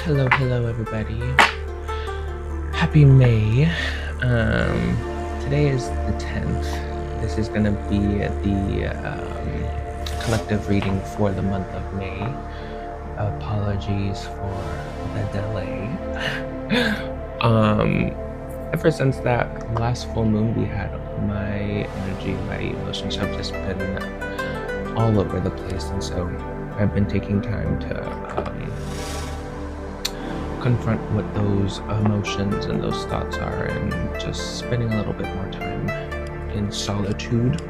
Hello everybody. Happy May. Today is the 10th. This is going to be the collective reading for the month of May. Apologies for the delay. Ever since that last full moon we had, my energy, my emotions have just been all over the place, and so I've been taking time to confront what those emotions and those thoughts are, and just spending a little bit more time in solitude.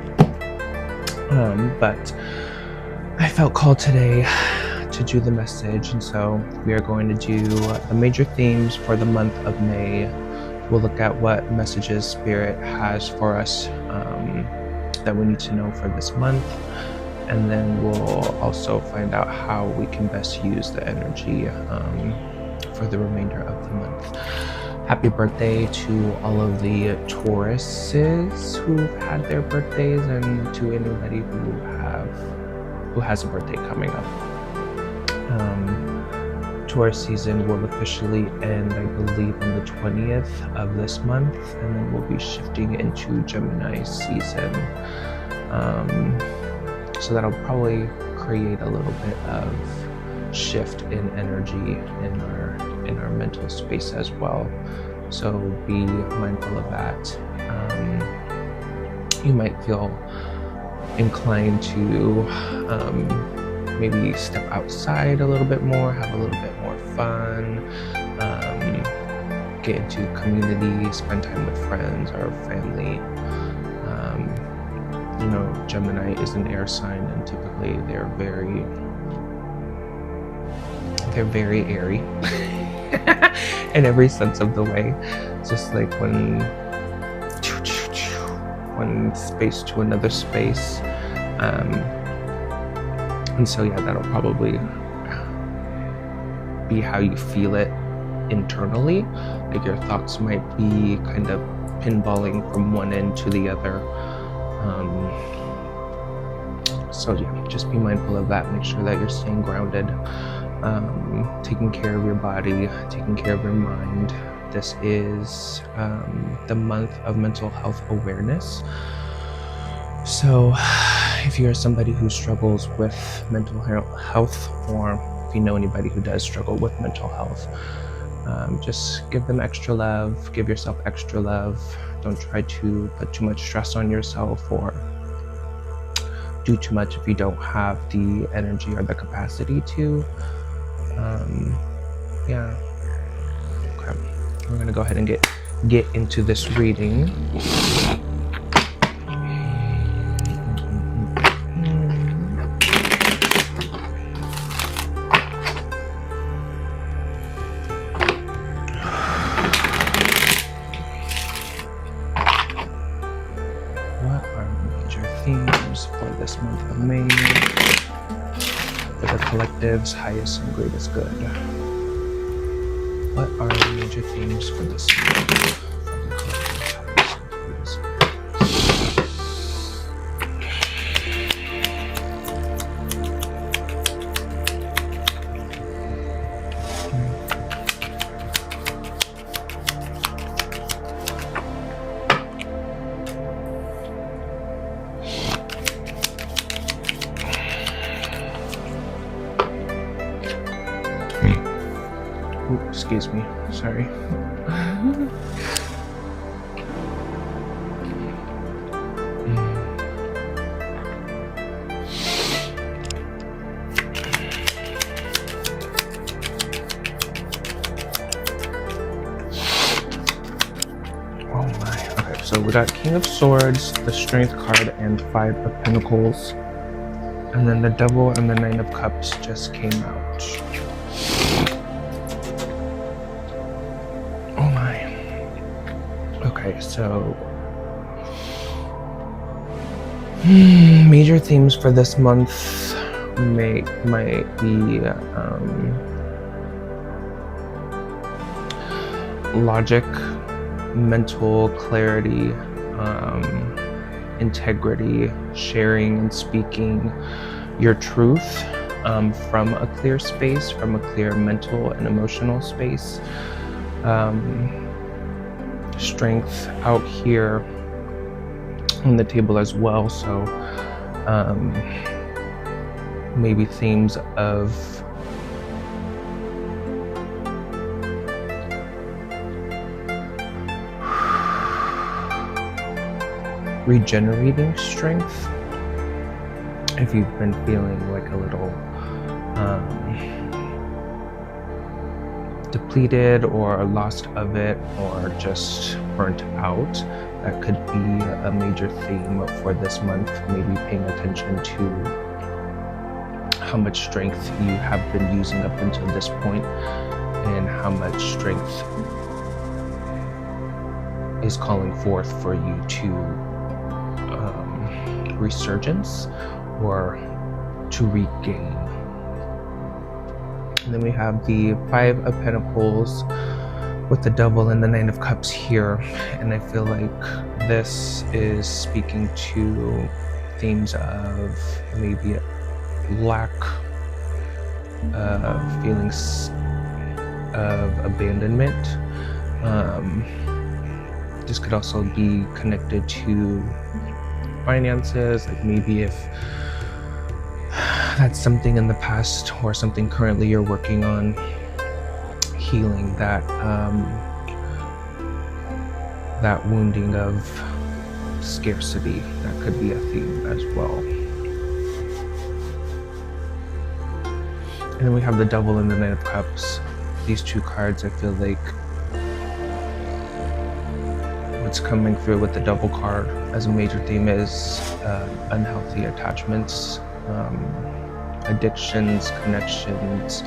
But I felt called today to do the message, and so we are going to do the major themes for the month of May. We'll look at what messages Spirit has for us that we need to know for this month, and then we'll also find out how we can best use the energy for the remainder of the month. Happy birthday to all of the Tauruses who've had their birthdays, and to anybody who has a birthday coming up. Taurus season will officially end, I believe, on the 20th of this month, and then we'll be shifting into Gemini season. So that'll probably create a little bit of shift in energy in our mental space as well. So be mindful of that. You might feel inclined to maybe step outside a little bit more, have a little bit more fun, get into community, spend time with friends or family. Gemini is an air sign, and typically they're very airy in every sense of the way. Just like one space to another space. And so yeah, that'll probably be how you feel it internally. Like your thoughts might be kind of pinballing from one end to the other. So yeah, just be mindful of that. Make sure that you're staying grounded, taking care of your body, taking care of your mind. This is the month of mental health awareness. So if you're somebody who struggles with mental health, or if you know anybody who does struggle with mental health, just give them extra love, give yourself extra love. Don't try to put too much stress on yourself or do too much if you don't have the energy or the capacity to. Yeah. Okay. We're gonna go ahead and get into this reading. For this month of May, for the collective's highest and greatest good. What are the major themes for this month for the collective's highest and greatest good? Excuse me, sorry. Oh my, okay, so we got King of Swords, the Strength card, and 5 of Pentacles. And then the Devil and the 9 of Cups just came out. Okay, so major themes for this month might be logic, mental clarity, integrity, sharing and speaking your truth, from a clear space, from a clear mental and emotional space. Strength out here on the table as well. So maybe themes of regenerating strength. If you've been feeling like a little depleted or lost of it, or just burnt out, that could be a major theme for this month. Maybe paying attention to how much strength you have been using up until this point, and how much strength is calling forth for you to resurgence or to regain. And then we have the Five of Pentacles with the Devil and the Nine of Cups here. And I feel like this is speaking to themes of maybe lack, feelings of abandonment. This could also be connected to finances, like maybe if that's something in the past or something currently you're working on healing, that that wounding of scarcity, that could be a theme as well. And then we have the Devil and the Knight of Cups. These two cards, I feel like what's coming through with the Devil card as a major theme is unhealthy attachments, addictions, connections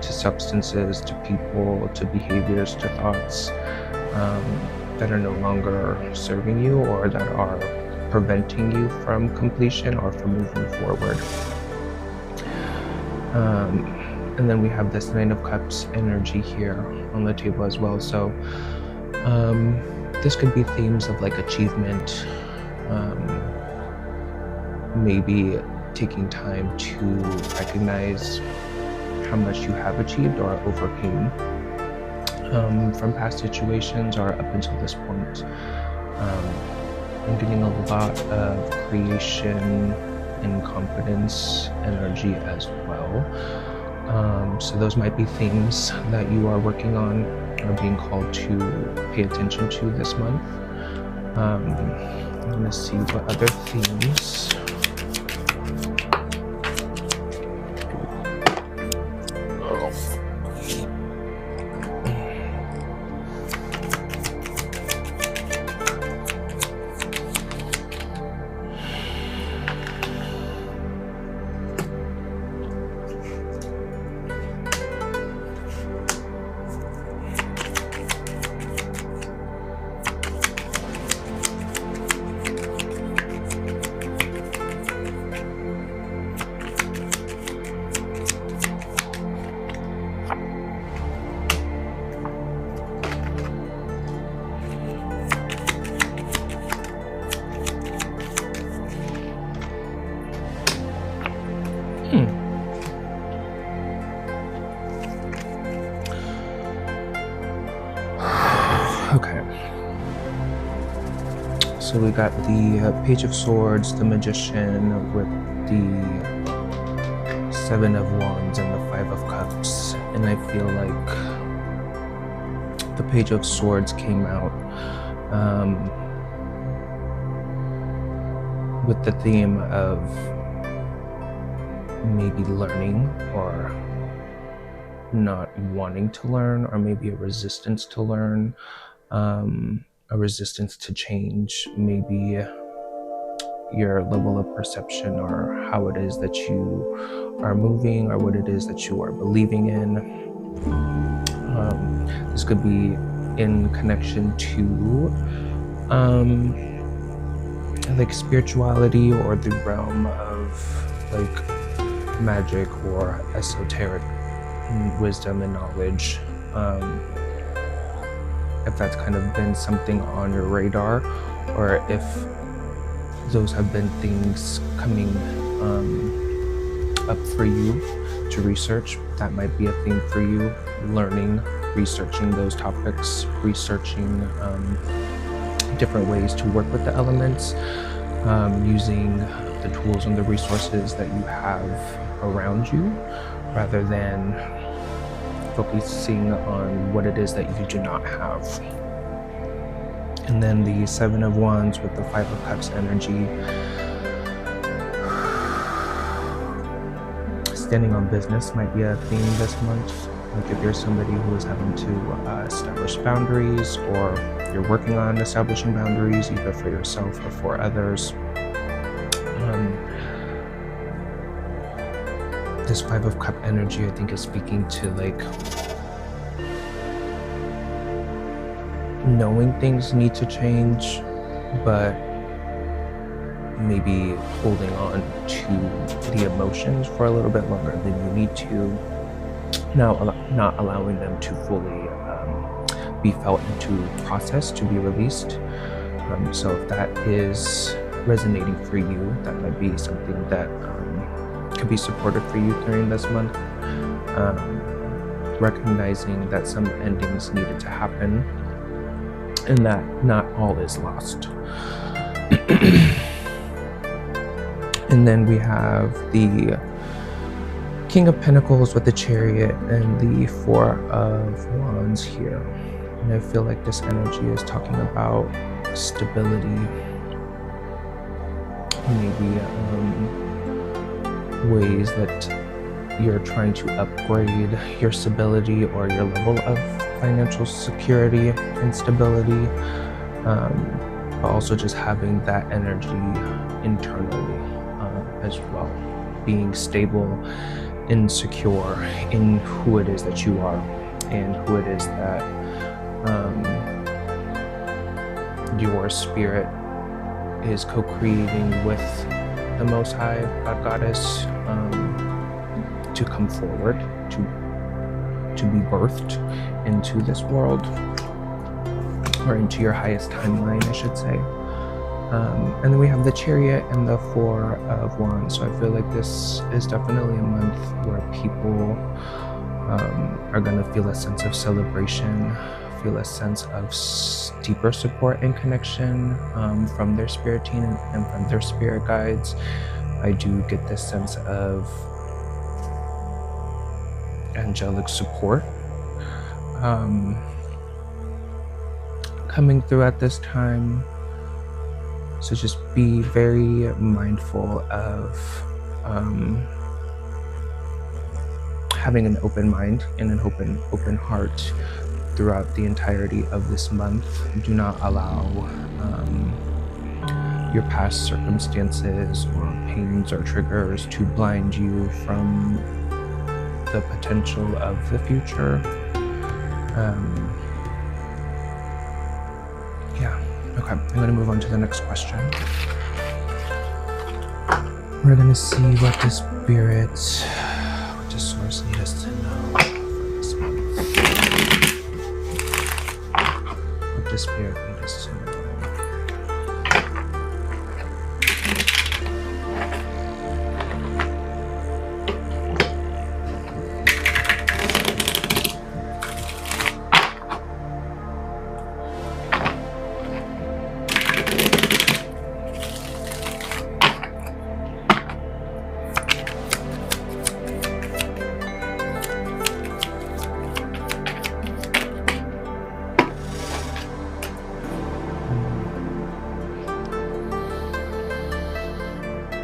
to substances, to people, to behaviors, to thoughts that are no longer serving you, or that are preventing you from completion or from moving forward. And then we have this Nine of Cups energy here on the table as well. So this could be themes of like achievement, maybe taking time to recognize how much you have achieved or overcame from past situations or up until this point. I'm getting a lot of creation and confidence energy as well. So those might be themes that you are working on or being called to pay attention to this month. I'm going to see what other themes. Okay. So we got the Page of Swords, the Magician with the Seven of Wands and the Five of Cups. And I feel like the Page of Swords came out with the theme of maybe learning or not wanting to learn, or maybe a resistance to learn, a resistance to change, maybe your level of perception or how it is that you are moving or what it is that you are believing in. This could be in connection to like spirituality or the realm of like magic or esoteric wisdom and knowledge. If that's kind of been something on your radar, or if those have been things coming up for you to research. That might be a theme for you, learning, researching those topics, researching different ways to work with the elements, using the tools and the resources that you have around you, rather than focusing on what it is that you do not have. And then the Seven of Wands with the Five of Cups energy. Standing on business might be a theme this month. Like if you're somebody who is having to establish boundaries, or you're working on establishing boundaries either for yourself or for others. This Five of Cup energy, I think, is speaking to like knowing things need to change, but maybe holding on to the emotions for a little bit longer than you need to, not allowing them to fully be felt and to process, to be released. So if that is resonating for you, that might be something that could be supportive for you during this month. Recognizing that some endings needed to happen and that not all is lost. And then we have the King of Pentacles with the Chariot and the Four of Wands here. And I feel like this energy is talking about stability, maybe ways that you're trying to upgrade your stability or your level of financial security and stability, but also just having that energy internally as well, being stable and secure in who it is that you are and who it is that your spirit is co-creating with the Most High God Goddess, to come forward, to be birthed into this world, or into your highest timeline, I should say. And then we have the Chariot and the Four of Wands. So I feel like this is definitely a month where people are going to feel a sense of celebration, feel a sense of deeper support and connection from their spirit team and from their spirit guides. I do get this sense of angelic support coming through at this time. So just be very mindful of having an open mind and an open heart throughout the entirety of this month. Do not allow your past circumstances or pains or triggers to blind you from the potential of the future. Okay, I'm going to move on to the next question. We're going to see what the spirit, what the source needs us to know for this month. What the spirit needs us to know.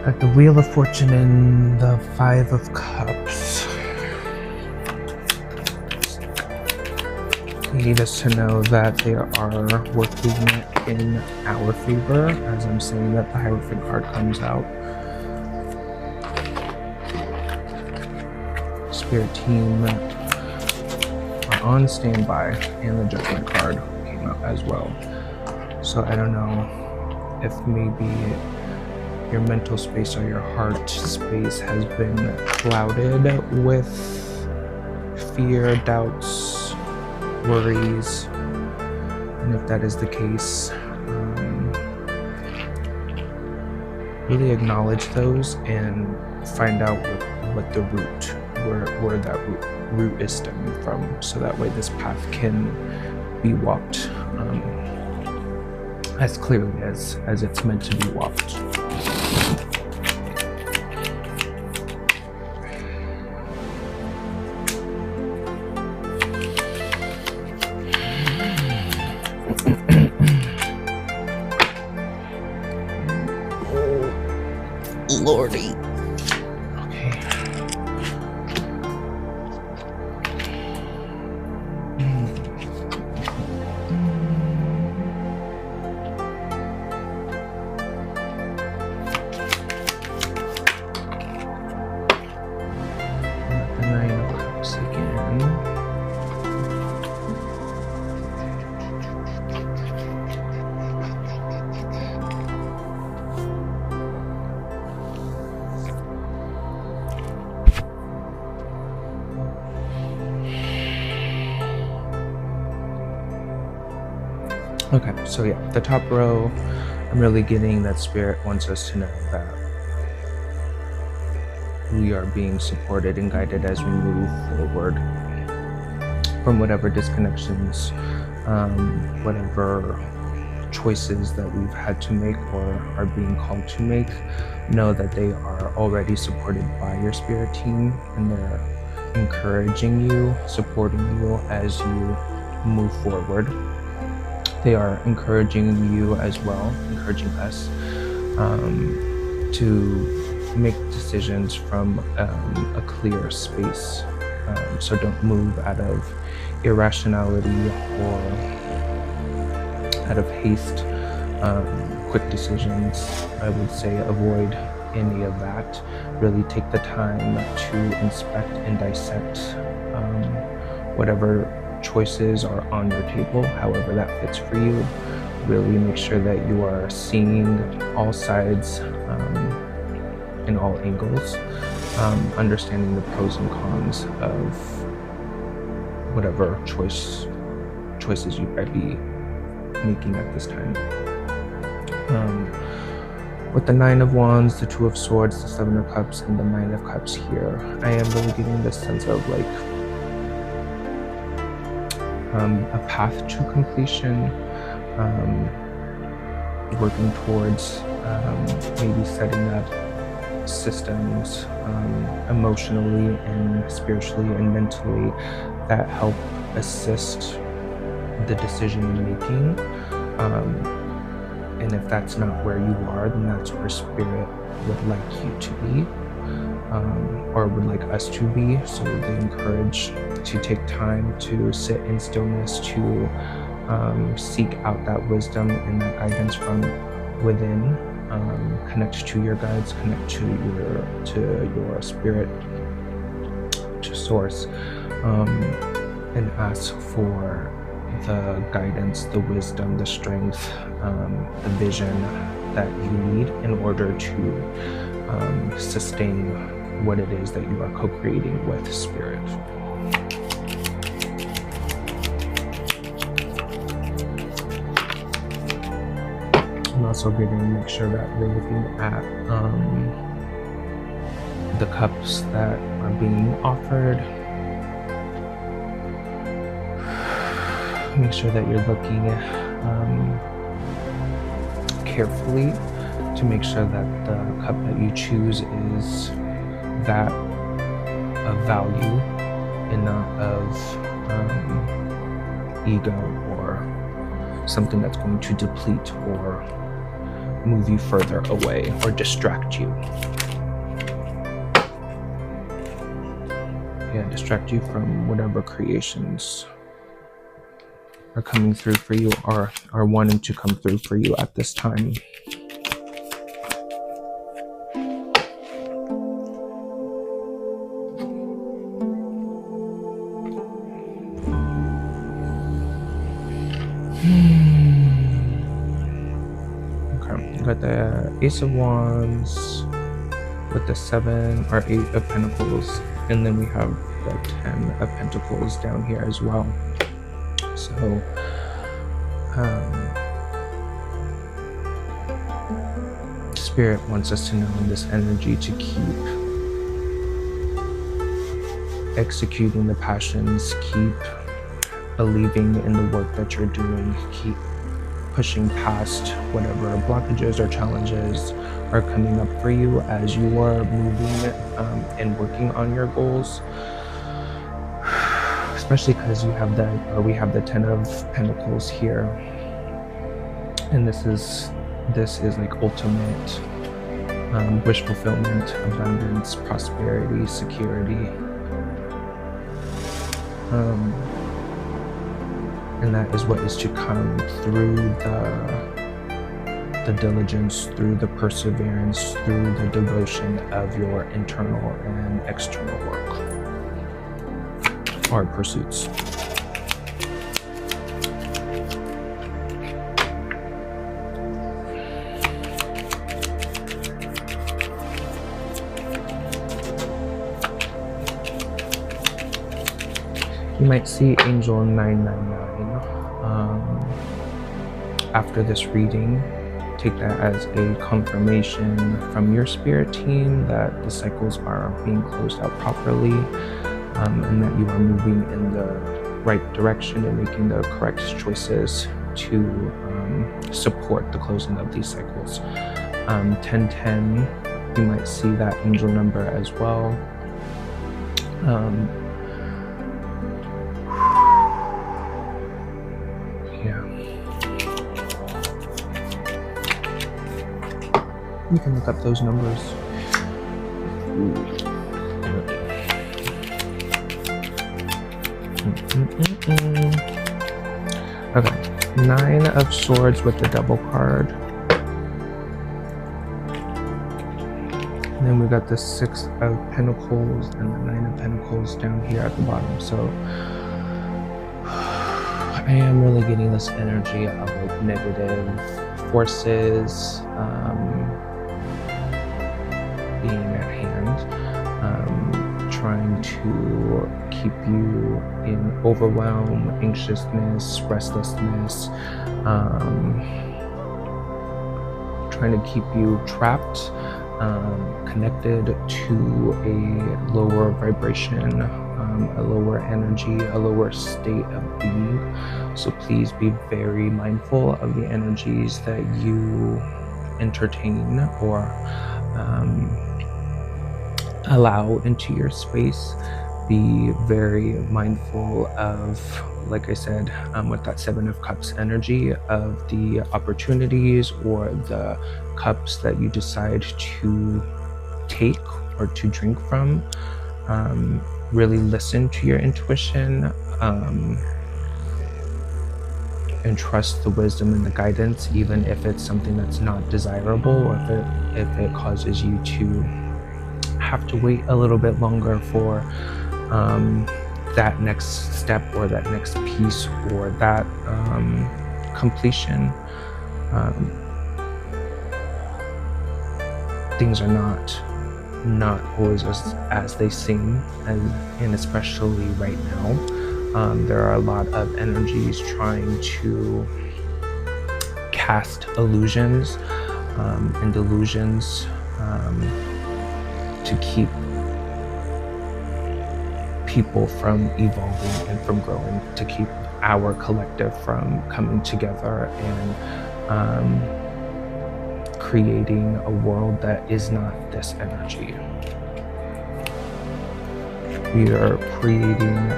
At the Wheel of Fortune and the Five of Cups. They need us to know that they are working in our favor. As I'm saying that, the Hierophant card comes out. Spirit team are on standby, and the Judgment card came out as well. So I don't know if maybe your mental space or your heart space has been clouded with fear, doubts, worries. And if that is the case, really acknowledge those and find out what the root, where that root is stemming from, so that way this path can be walked as clearly as it's meant to be walked. Lordy. Okay. The 9 of Cups again. Okay, so yeah, the top row, I'm really getting that Spirit wants us to know that we are being supported and guided as we move forward from whatever disconnections, whatever choices that we've had to make or are being called to make. Know that they are already supported by your Spirit team, and they're encouraging you, supporting you as you move forward. They are encouraging you as well, encouraging us to make decisions from a clear space. So don't move out of irrationality or out of haste, quick decisions. I would say avoid any of that. Really take the time to inspect and dissect whatever choices are on your table, however that fits for you. Really make sure that you are seeing all sides in all angles, understanding the pros and cons of whatever choices you might be making at this time. With the 9 of Wands, the 2 of Swords, the 7 of Cups, and the 9 of Cups here, I am really getting this sense of like a path to completion, working towards maybe setting up systems emotionally and spiritually and mentally that help assist the decision making. And if that's not where you are, then that's where Spirit would like you to be, or would like us to be. So they encourage to take time to sit in stillness, to seek out that wisdom and that guidance from within, connect to your guides, connect to your Spirit, to Source, and ask for the guidance, the wisdom, the strength, the vision that you need in order to sustain what it is that you are co-creating with Spirit. I'm also going to make sure that we're looking at the cups that are being offered. Make sure that you're looking carefully to make sure that the cup that you choose is that of value and not of ego or something that's going to deplete or move you further away or distract you. Yeah, distract you from whatever creations are coming through for you or are wanting to come through for you at this time. Okay, got the Ace of Wands with the 7 or 8 of Pentacles, and then we have the 10 of Pentacles down here as well. So, Spirit wants us to know in this energy to keep executing the passions, keep believing in the work that you're doing, keep pushing past whatever blockages or challenges are coming up for you as you are moving and working on your goals. Especially because we have the 10 of Pentacles here, and this is like ultimate wish fulfillment, abundance, prosperity, security, and that is what is to come through the diligence, through the perseverance, through the devotion of your internal and external work or pursuits. You might see Angel 999 after this reading. Take that as a confirmation from your spirit team that the cycles are being closed out properly, and that you are moving in the right direction and making the correct choices to support the closing of these cycles. 1010, you might see that angel number as well. You can look up those numbers. Okay, 9 of Swords with the Devil card. And then we got the 6 of Pentacles and the 9 of Pentacles down here at the bottom. So I am really getting this energy of like negative forces being at hand, trying to keep you in overwhelm, anxiousness, restlessness, trying to keep you trapped, connected to a lower vibration, a lower energy, a lower state of being. So please be very mindful of the energies that you entertain or allow into your space. Be very mindful of, like I said, with that 7 of Cups energy, of the opportunities or the cups that you decide to take or to drink from. Really listen to your intuition, and trust the wisdom and the guidance, even if it's something that's not desirable, or if it causes you to have to wait a little bit longer for that next step or that next piece or that completion. Things are not always as they seem, and especially right now. There are a lot of energies trying to cast illusions and delusions to keep people from evolving and from growing, to keep our collective from coming together and creating a world that is not this energy. We are creating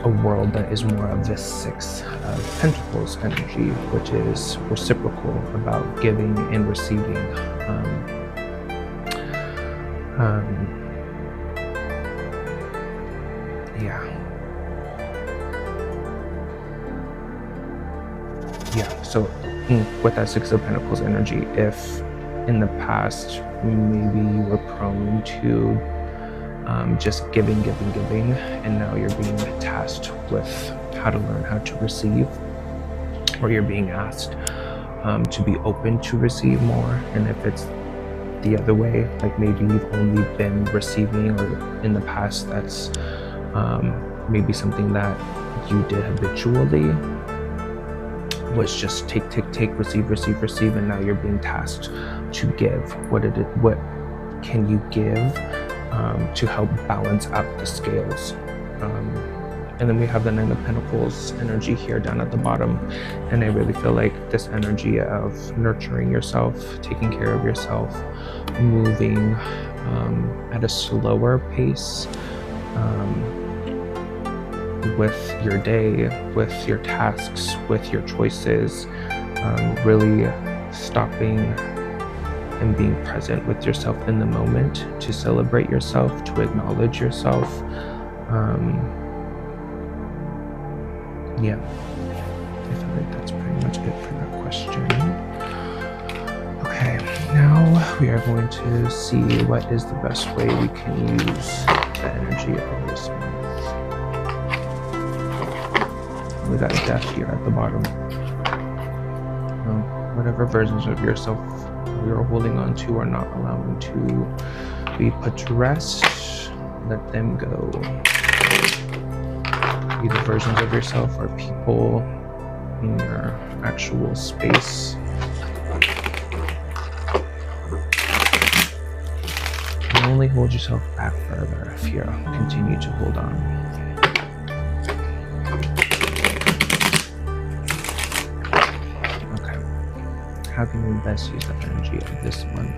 a world that is more of this 6 of Pentacles energy, which is reciprocal, about giving and receiving. So with that 6 of Pentacles energy, if in the past maybe you were prone to just giving, and now you're being tasked with how to learn how to receive, or you're being asked to be open to receive more. And if it's the other way, like maybe you've only been receiving, or in the past that's maybe something that you did habitually, was just take, receive, and now you're being tasked to give. What can you give to help balance out the scales. And then we have the Nine of Pentacles energy here down at the bottom. And I really feel like this energy of nurturing yourself, taking care of yourself, moving at a slower pace with your day, with your tasks, with your choices, really stopping and being present with yourself in the moment, to celebrate yourself, to acknowledge yourself. Yeah, I feel like that's pretty much it for that question. Okay, now we are going to see what is the best way we can use the energy of this month. We got death here at the bottom. Whatever versions of yourself you're holding on to or not allowing to be put to rest, let them go. Either versions of yourself or people in your actual space. And only hold yourself back further if you continue to hold on. Okay. How can we best use the energy of this month?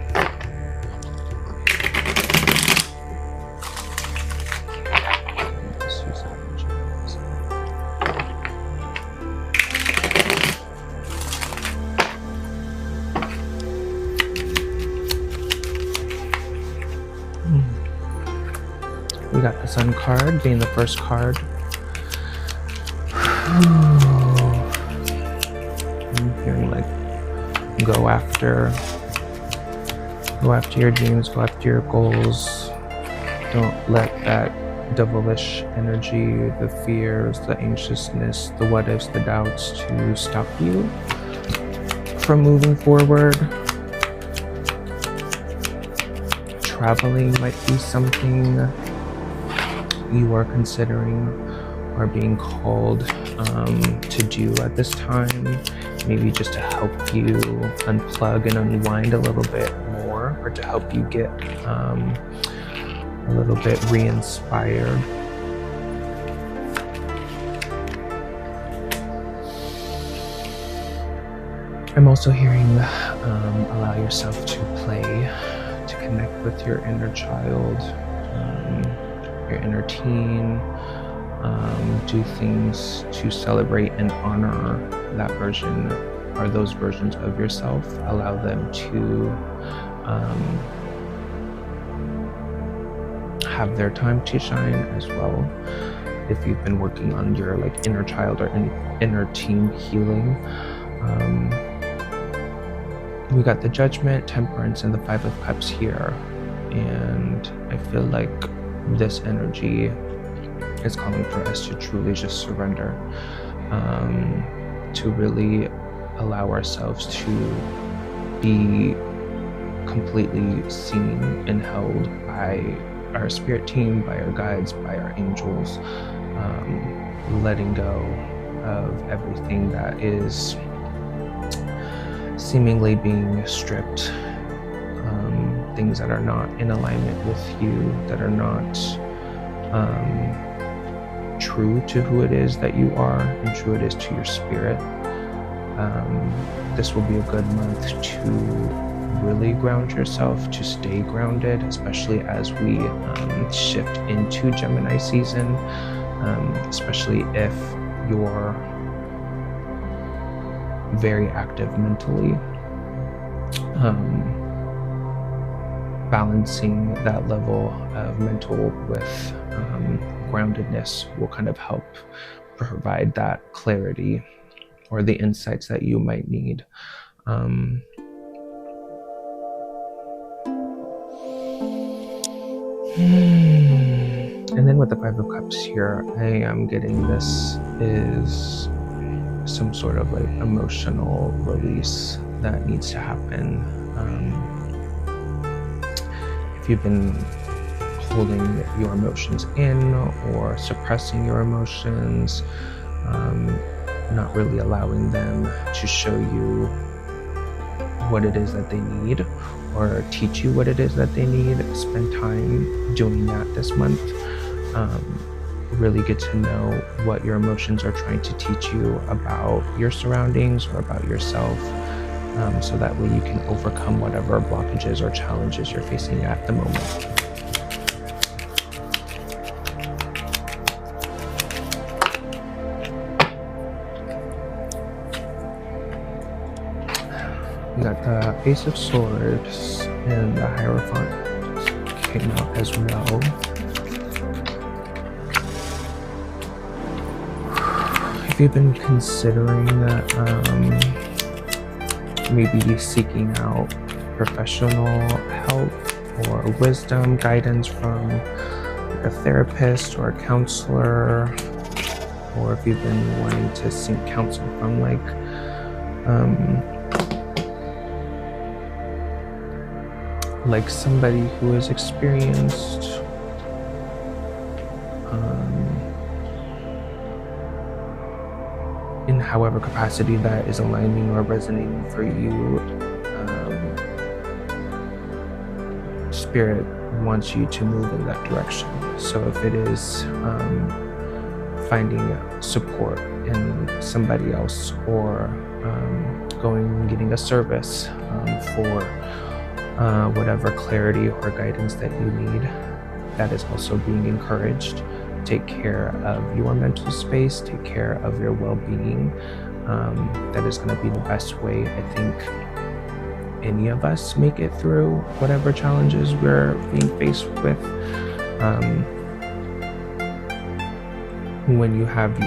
We got the Sun card being the first card. I'm hearing like go after your dreams, go after your goals. Don't let that devilish energy, the fears, the anxiousness, the what ifs, the doubts to stop you from moving forward. Traveling might be something you are considering or being called to do at this time, maybe just to help you unplug and unwind a little bit more, or to help you get a little bit re-inspired. I'm also hearing allow yourself to play, to connect with your inner child, your inner teen, do things to celebrate and honor that version or those versions of yourself. Allow them to have their time to shine as well. If you've been working on your like inner child or inner teen healing, we got the Judgment, Temperance, and the Five of Cups here, and I feel like this energy is calling for us to truly just surrender, to really allow ourselves to be completely seen and held by our spirit team, by our guides, by our angels, letting go of everything that is seemingly being stripped, things that are not in alignment with you, that are not true to who it is that you are and true it is to your spirit. This will be a good month to really ground yourself, to stay grounded, especially as we shift into Gemini season, especially if you're very active mentally. Balancing that level of mental with groundedness will kind of help provide that clarity or the insights that you might need. And then with the Five of Cups here, I am getting this is some sort of like emotional release that needs to happen. If you've been holding your emotions in or suppressing your emotions, not really allowing them to show you what it is that they need, or teach you what it is that they need. Spend time doing that this month. Really get to know what your emotions are trying to teach you about your surroundings or about yourself, so that way you can overcome whatever blockages or challenges you're facing at the moment. We got the Ace of Swords and the Hierophant came out as well. If you've been considering maybe seeking out professional help or wisdom, guidance from a therapist or a counselor, or if you've been wanting to seek counsel from like somebody who is experienced in however capacity that is aligning or resonating for you, Spirit wants you to move in that direction. So if it is finding support in somebody else, or going and getting a service for whatever clarity or guidance that you need, that is also being encouraged. Take care of your mental space, take care of your well-being. That is going to be the best way, I think, any of us make it through whatever challenges we're being faced with. When you have,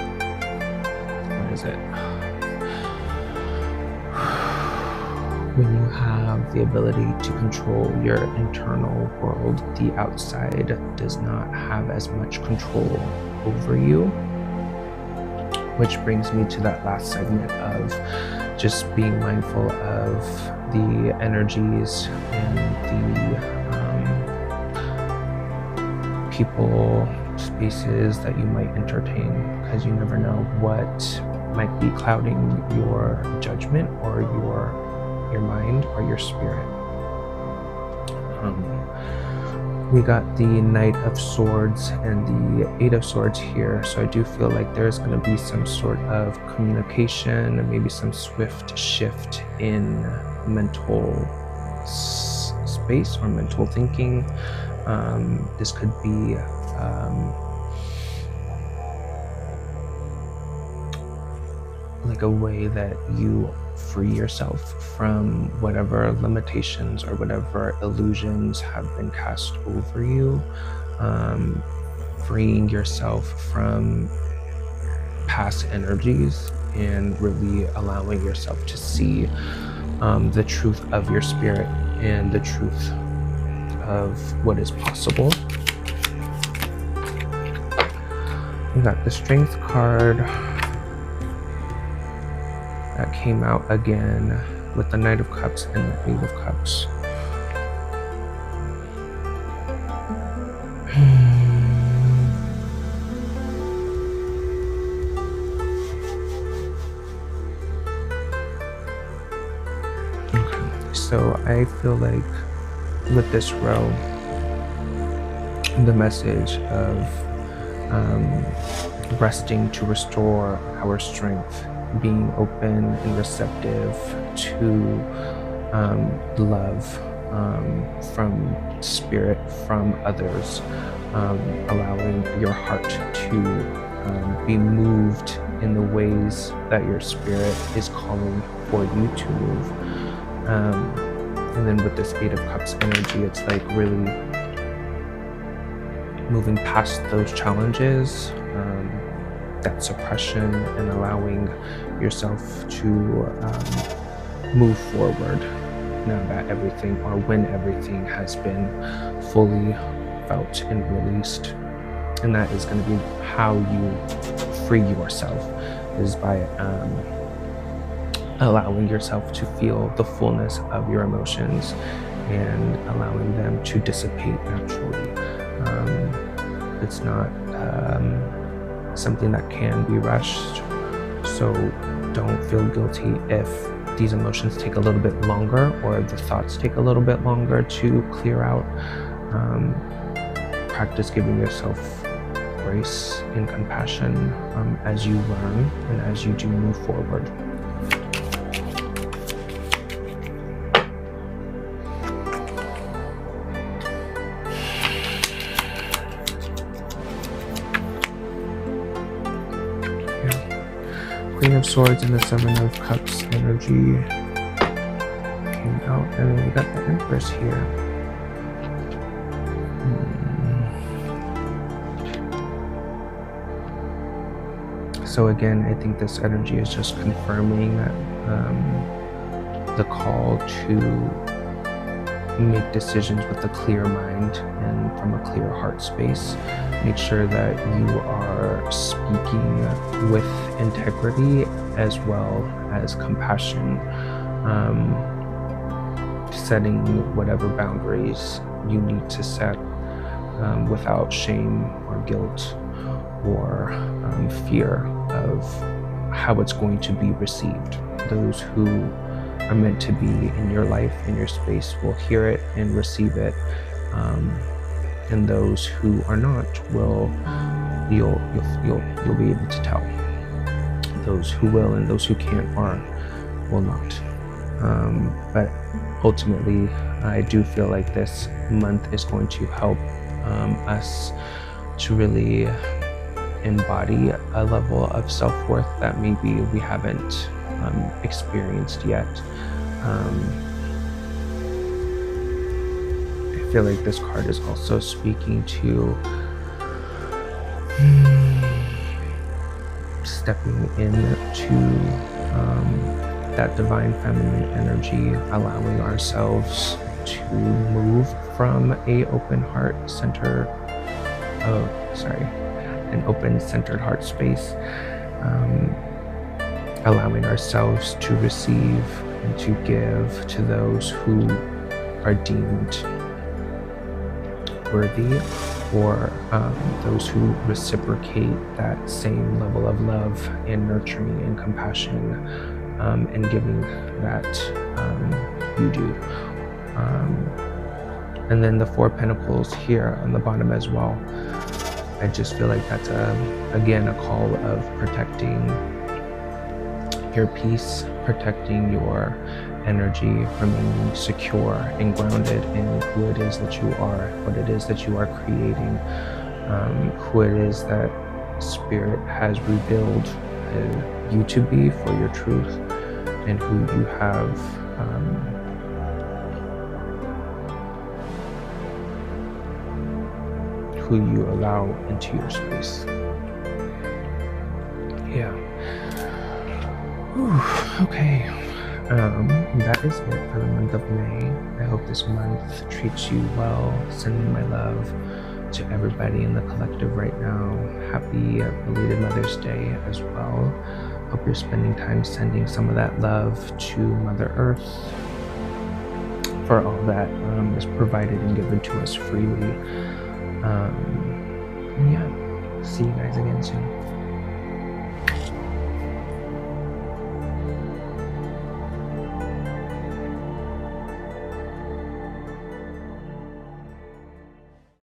when you have the ability to control your internal world, the outside does not have as much control over you. Which brings me to that last segment of just being mindful of the energies and the people, spaces that you might entertain, because you never know what might be clouding your judgment or your mind or your spirit. We got the Knight of Swords and the Eight of Swords here, so I do feel like there's going to be some sort of communication and maybe some swift shift in mental space or mental thinking. This could be like a way that you free yourself from whatever limitations or whatever illusions have been cast over you, freeing yourself from past energies and really allowing yourself to see the truth of your spirit and the truth of what is possible. We got the Strength card that came out again with the Knight of Cups and the Eight of Cups. Okay, so I feel like with this row, the message of resting to restore our strength, being open and receptive to love from spirit, from others, allowing your heart to be moved in the ways that your spirit is calling for you to move. And then with this Eight of Cups energy, it's like really moving past those challenges, that suppression, and allowing yourself to move forward now that everything, or when everything has been fully felt and released. And that is going to be how you free yourself, is by allowing yourself to feel the fullness of your emotions and allowing them to dissipate naturally. It's not something that can be rushed, so don't feel guilty if these emotions take a little bit longer, or the thoughts take a little bit longer to clear out, practice giving yourself grace and compassion as you learn and as you do move forward. Queen of Swords and the Seven of Cups energy came out, and then we got the Empress here. So again, I think this energy is just confirming the call to make decisions with a clear mind and from a clear heart space. Make sure that you are speaking with integrity as well as compassion, setting whatever boundaries you need to set without shame or guilt or fear of how it's going to be received. Those who are meant to be in your life, in your space, will hear it and receive it, and those who are not will you'll be able to tell. Those who will and those who can't or will not. But ultimately, I do feel like this month is going to help us to really embody a level of self-worth that maybe we haven't experienced yet. I feel like this card is also speaking to stepping into that divine feminine energy, allowing ourselves to move from an open centered heart space, allowing ourselves to receive and to give to those who are deemed worthy, or those who reciprocate that same level of love and nurturing and compassion and giving that you do. And then the Four Pentacles here on the bottom as well. I just feel like that's again a call of protecting your peace, protecting your energy, remaining secure and grounded in who it is that you are, what it is that you are creating, who it is that Spirit has revealed you to be for your truth, and who you have who you allow into your space. Yeah. Whew, okay. That is it for the month of May. I hope this month treats you well. Sending my love to everybody in the collective right now. Happy belated Mother's Day as well. Hope you're spending time sending some of that love to Mother Earth for all that is provided and given to us freely. Yeah, see you guys again soon.